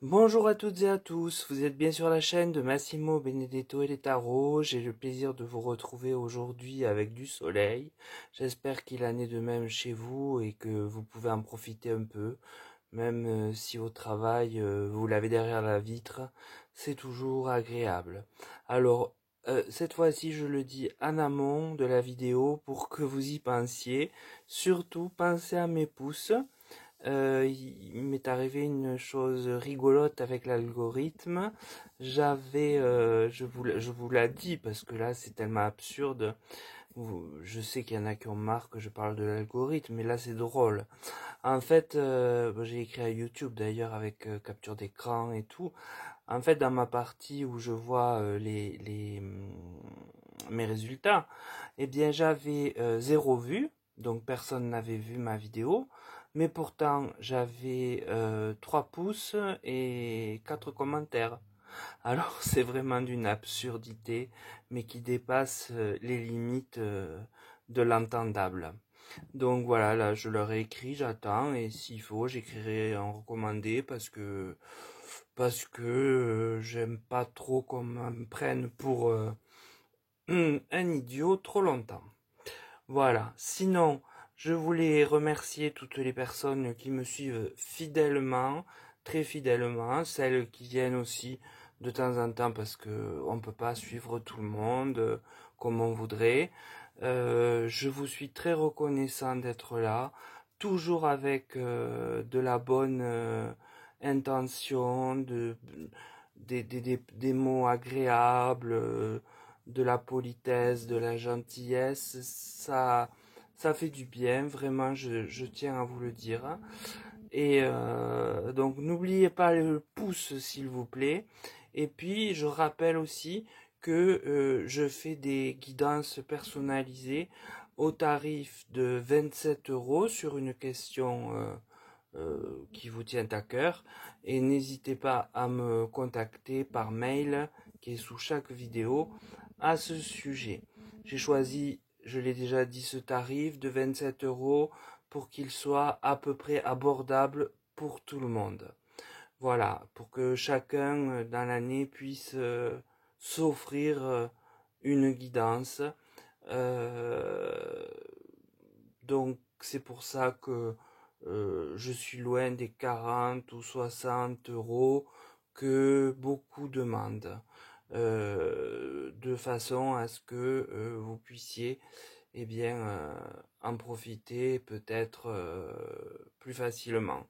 Bonjour à toutes et à tous, vous êtes bien sur la chaîne de Massimo Benedetto et les tarots. J'ai le plaisir de vous retrouver aujourd'hui avec du soleil. J'espère qu'il en est de même chez vous et que vous pouvez en profiter un peu, même si au travail vous l'avez derrière la vitre, c'est toujours agréable. Alors, cette fois-ci, je le dis en amont de la vidéo pour que vous y pensiez. Surtout, pensez à mes pouces. Il m'est arrivé une chose rigolote avec l'algorithme. Je vous l'ai dit parce que là c'est tellement absurde. Je sais qu'il y en a qui ont marre que je parle de l'algorithme, mais là c'est drôle. En fait, j'ai écrit à YouTube d'ailleurs avec capture d'écran et tout. En fait, dans ma partie où je vois mes résultats, eh bien j'avais 0 vue, donc personne n'avait vu ma vidéo, mais pourtant j'avais 3 pouces et 4 commentaires. Alors c'est vraiment d'une absurdité, mais qui dépasse les limites de l'entendable. Donc voilà, là je leur ai écrit, j'attends, et s'il faut, j'écrirai en recommandé parce que j'aime pas trop qu'on me prenne pour un idiot trop longtemps. Voilà. Sinon, je voulais remercier toutes les personnes qui me suivent fidèlement, très fidèlement, celles qui viennent aussi de temps en temps parce que on peut pas suivre tout le monde comme on voudrait. Je vous suis très reconnaissant d'être là, toujours avec de la bonne intention, des mots agréables, de la politesse, de la gentillesse, ça fait du bien, vraiment, je tiens à vous le dire. Et donc n'oubliez pas le pouce s'il vous plaît. Et puis je rappelle aussi que je fais des guidances personnalisées au tarif de 27 € sur une question qui vous tient à cœur. Et n'hésitez pas à me contacter par mail qui est sous chaque vidéo à ce sujet. J'ai choisi, je l'ai déjà dit, ce tarif de 27 € pour qu'il soit à peu près abordable pour tout le monde. Voilà, pour que chacun dans l'année puisse s'offrir une guidance. Euh, donc c'est pour ça que je suis loin des 40 ou 60 € que beaucoup demandent, de façon à ce que vous puissiez eh bien, en profiter peut-être plus facilement.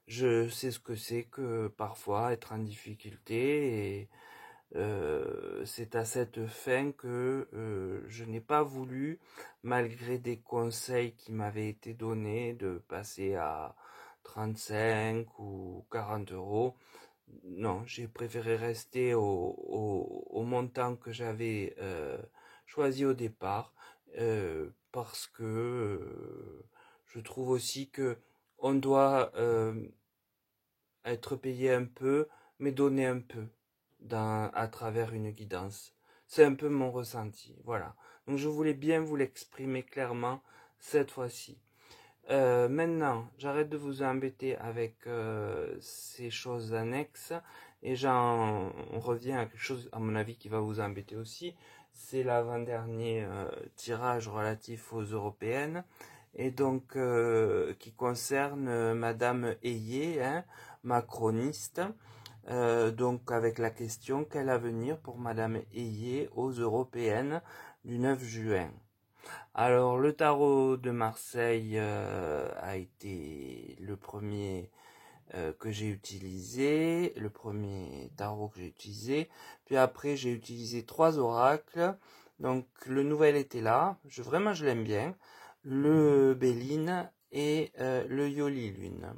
Je sais ce que c'est que parfois être en difficulté et c'est à cette fin que je n'ai pas voulu, malgré des conseils qui m'avaient été donnés, de passer à 35 ou 40 €. Non, j'ai préféré rester au montant que j'avais choisi au départ, parce que je trouve aussi que on doit être payé un peu, mais donner un peu à travers une guidance. C'est un peu mon ressenti, voilà. Donc je voulais bien vous l'exprimer clairement cette fois-ci. Maintenant, j'arrête de vous embêter avec ces choses annexes et j'en reviens à quelque chose, à mon avis, qui va vous embêter aussi. C'est l'avant-dernier tirage relatif aux européennes et donc qui concerne Madame Ayé, hein, macroniste. Donc avec la question: quel avenir pour Madame Ayé aux européennes du 9 juin? Alors, le tarot de Marseille a été le premier que j'ai utilisé, le premier tarot que j'ai utilisé. Puis après, j'ai utilisé 3 oracles. Donc, le nouvel était là. Vraiment, je l'aime bien. Le Béline et le Yoli Lune.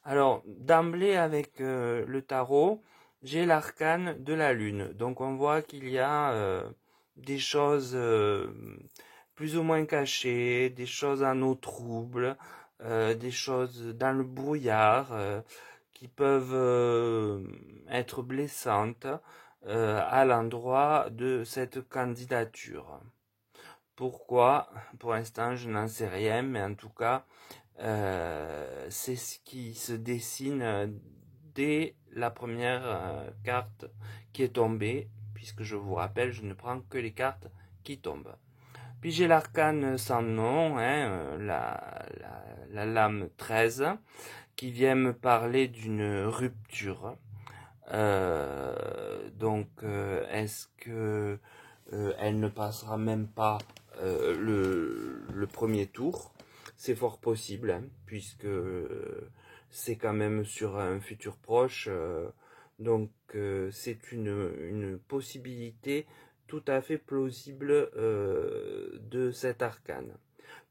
Alors, d'emblée avec le tarot, j'ai l'arcane de la lune. Donc, on voit qu'il y a des choses plus ou moins cachées, des choses en eau trouble, des choses dans le brouillard qui peuvent être blessantes à l'endroit de cette candidature. Pourquoi? Pour l'instant, je n'en sais rien, mais en tout cas, c'est ce qui se dessine dès la première carte qui est tombée, puisque je vous rappelle, je ne prends que les cartes qui tombent. Puis j'ai l'arcane sans nom, hein, la lame 13, qui vient me parler d'une rupture. Est-ce que elle ne passera même pas le premier tour? C'est fort possible, hein, puisque c'est quand même sur un futur proche. C'est une possibilité tout à fait plausible de cet arcane.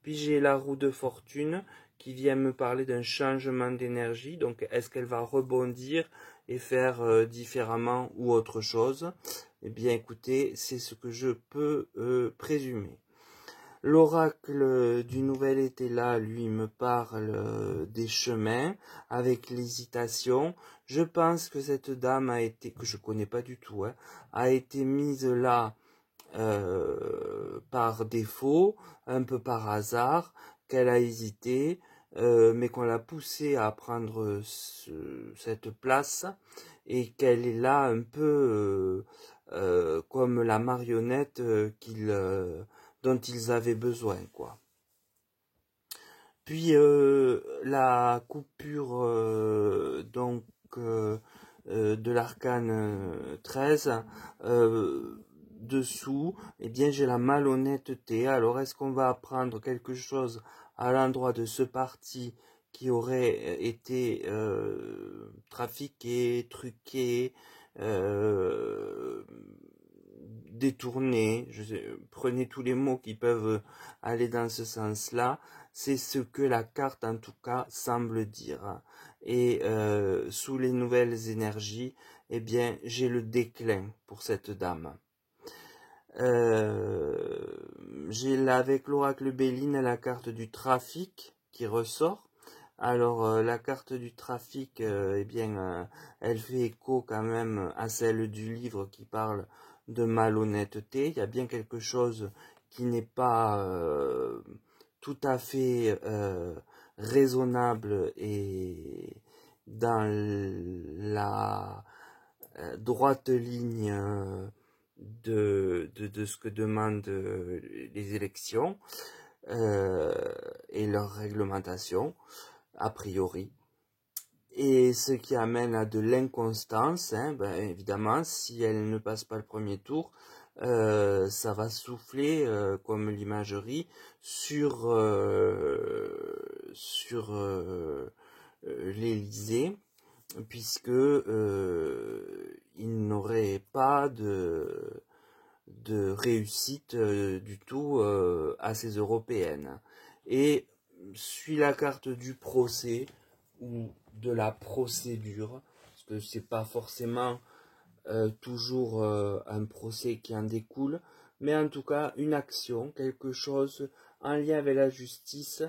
Puis j'ai la roue de fortune qui vient me parler d'un changement d'énergie. Donc est-ce qu'elle va rebondir et faire différemment ou autre chose? Eh bien écoutez, c'est ce que je peux présumer. L'oracle du nouvel été là, lui, me parle des chemins avec l'hésitation. Je pense que cette dame a été, que je connais pas du tout, hein, a été mise là par défaut, un peu par hasard, qu'elle a hésité, mais qu'on l'a poussée à prendre cette place et qu'elle est là un peu comme la marionnette dont ils avaient besoin, quoi. Puis la coupure de l'arcane 13, dessous, eh bien j'ai la malhonnêteté. Alors est-ce qu'on va apprendre quelque chose à l'endroit de ce parti qui aurait été trafiqué, truqué, détourné, prenez tous les mots qui peuvent aller dans ce sens-là, c'est ce que la carte en tout cas semble dire. Et sous les nouvelles énergies, eh bien j'ai le déclin pour cette dame. J'ai là avec l'oracle Béline la carte du trafic qui ressort. Alors la carte du trafic, elle fait écho quand même à celle du livre qui parle de malhonnêteté. Il y a bien quelque chose qui n'est pas tout à fait raisonnable et dans la droite ligne de ce que demandent les élections et leur réglementation, a priori. Et ce qui amène à de l'inconstance, hein, évidemment, si elle ne passe pas le premier tour, ça va souffler comme l'imagerie sur l'Élysée, puisque il n'aurait pas de réussite du tout à ces européennes. Et suit la carte du procès ou de la procédure, parce que c'est pas forcément toujours un procès qui en découle, mais en tout cas une action, quelque chose en lien avec la justice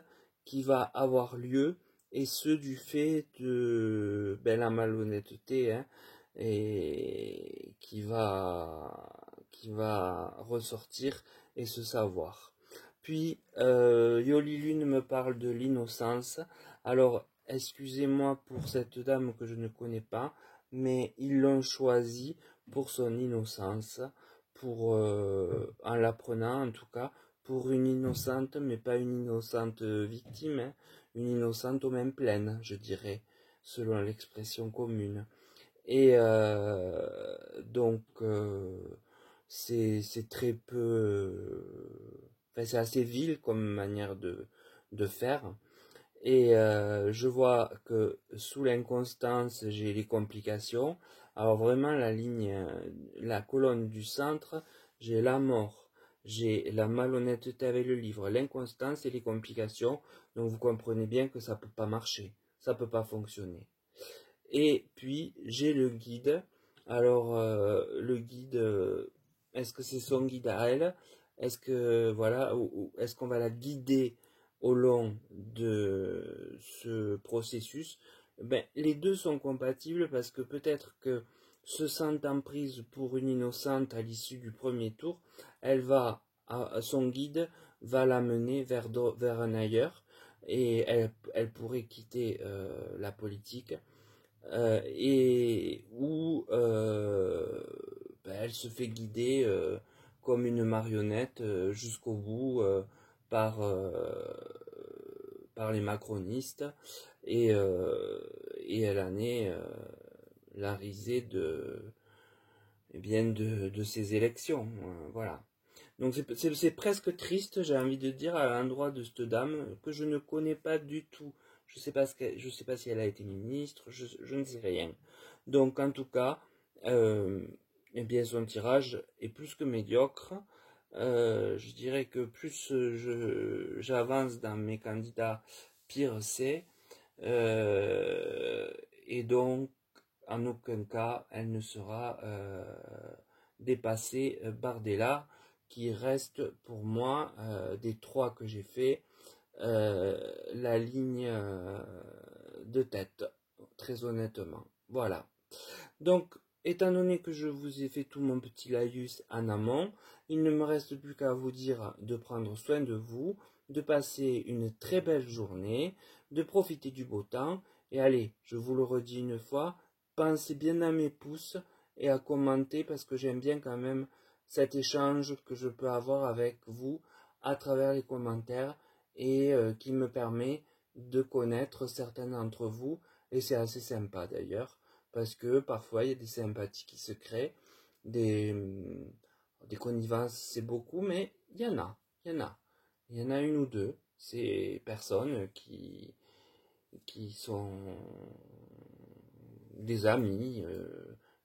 qui va avoir lieu, et ce du fait de la malhonnêteté, hein, et qui va ressortir et se savoir. Puis Yoli Lune me parle de l'innocence. Alors excusez-moi pour cette dame que je ne connais pas, mais ils l'ont choisie pour son innocence, pour en l'apprenant en tout cas, pour une innocente, mais pas une innocente victime, hein, une innocente aux mains pleines, je dirais, selon l'expression commune. Et c'est très peu, enfin c'est assez vil comme manière de faire. Et je vois que sous l'inconstance, j'ai les complications. Alors vraiment, la colonne du centre, j'ai la mort, j'ai la malhonnêteté avec le livre, l'inconstance et les complications. Donc vous comprenez bien que ça peut pas marcher, ça peut pas fonctionner. Et puis j'ai le guide. Alors le guide, est-ce que c'est son guide à elle? Est-ce que voilà, ou est-ce qu'on va la guider au long de ce processus? Les deux sont compatibles parce que peut-être que se sentant prise pour une innocente à l'issue du premier tour, son guide va l'amener vers un ailleurs, et elle pourrait quitter la politique et où elle se fait guider comme une marionnette jusqu'au bout par, par les macronistes et elle en est la risée eh bien de ces élections. Voilà. Donc c'est presque triste, j'ai envie de dire, à l'endroit de cette dame que je ne connais pas du tout. Je sais pas si elle a été ministre, je ne sais rien. Donc en tout cas, eh bien son tirage est plus que médiocre. Je dirais que plus j'avance dans mes candidats, pire c'est. Et donc en aucun cas elle ne sera dépassée Bardella, qui reste pour moi des trois que j'ai fait la ligne de tête, très honnêtement. Voilà. Donc, étant donné que je vous ai fait tout mon petit laïus en amont, il ne me reste plus qu'à vous dire de prendre soin de vous, de passer une très belle journée, de profiter du beau temps, et allez, je vous le redis une fois, pensez bien à mes pouces et à commenter parce que j'aime bien quand même cet échange que je peux avoir avec vous à travers les commentaires et qui me permet de connaître certains d'entre vous, et c'est assez sympa d'ailleurs parce que parfois il y a des sympathies qui se créent, des connivences c'est beaucoup, mais il y en a, il y en a une ou deux, ces personnes qui sont des amis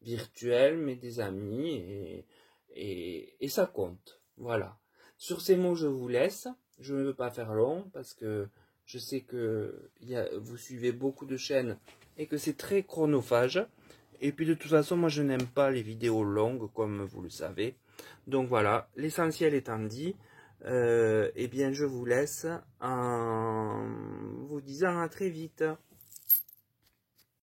virtuels, mais des amis, et ça compte, voilà. Sur ces mots, je vous laisse, je ne veux pas faire long, parce que je sais que vous suivez beaucoup de chaînes, et que c'est très chronophage. Et puis de toute façon, moi je n'aime pas les vidéos longues, comme vous le savez. Donc voilà, l'essentiel étant dit, eh bien je vous laisse en vous disant à très vite.